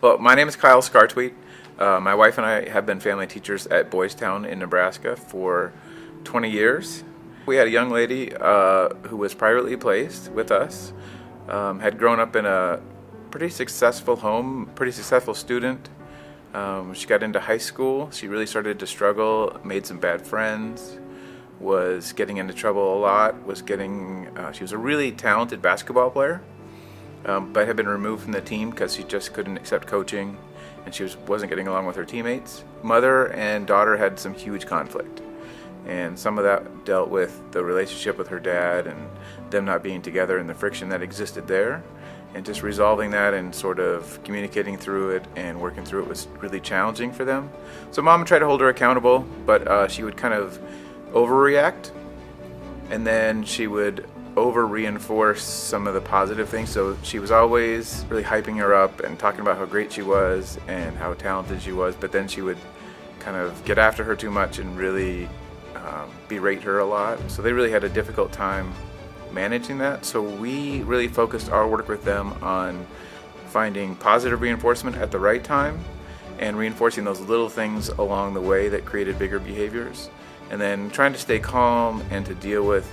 Well, my name is Kyle Scartweet. My wife and I have been family teachers at Boys Town in Nebraska for 20 years. We had a young lady who was privately placed with us, had grown up in a pretty successful home, pretty successful student. She got into high school. She really started to struggle, made some bad friends, was getting into trouble a lot, she was a really talented basketball player, but had been removed from the team because she just couldn't accept coaching and she wasn't getting along with her teammates. Mother and daughter had some huge conflict, and some of that dealt with the relationship with her dad and them not being together and the friction that existed there. And just resolving that and sort of communicating through it and working through it was really challenging for them. So mom tried to hold her accountable, but she would kind of overreact, and then she would over-reinforce some of the positive things. So she was always really hyping her up and talking about how great she was and how talented she was, but then she would kind of get after her too much and really berate her a lot. So they really had a difficult time managing that. So we really focused our work with them on finding positive reinforcement at the right time and reinforcing those little things along the way that created bigger behaviors, and then trying to stay calm and to deal with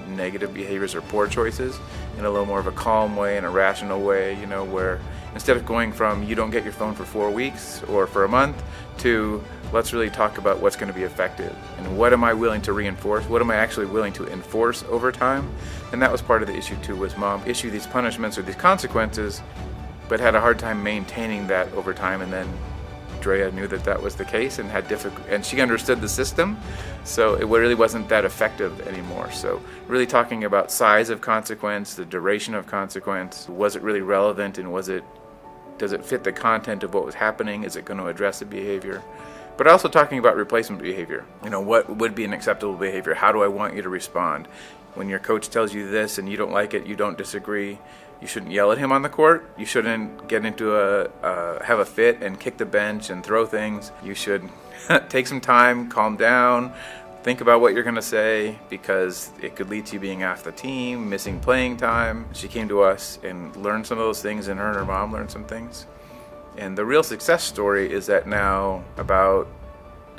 negative behaviors or poor choices in a little more of a calm way and a rational way, where instead of going from you don't get your phone for 4 weeks or for a month to let's really talk about what's going to be effective and what am I willing to reinforce, what am I actually willing to enforce over time. And that was part of the issue too, was mom issued these punishments or these consequences but had a hard time maintaining that over time. And then Drea knew that was the case and and she understood the system, so it really wasn't that effective anymore. So really talking about size of consequence, the duration of consequence, was it really relevant, and does it fit the content of what was happening? Is it going to address the behavior? But also talking about replacement behavior. What would be an acceptable behavior? How do I want you to respond? When your coach tells you this and you don't like it, you don't disagree, you shouldn't yell at him on the court. You shouldn't get into have a fit and kick the bench and throw things. You should take some time, calm down, think about what you're going to say, because it could lead to you being off the team, missing playing time. She came to us and learned some of those things, and her and her mom learned some things. And the real success story is that now, about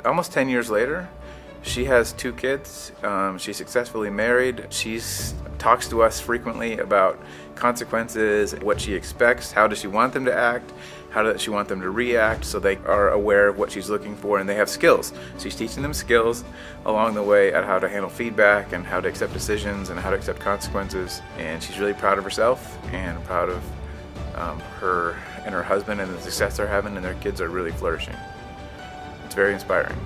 almost 10 years later, she has 2 kids. She's successfully married. She talks to us frequently about consequences, what she expects, how does she want them to act, how does she want them to react, so they are aware of what she's looking for, and they have skills. She's teaching them skills along the way at how to handle feedback and how to accept decisions and how to accept consequences. And she's really proud of herself and proud of her and her husband and the success they're having, and their kids are really flourishing. It's very inspiring.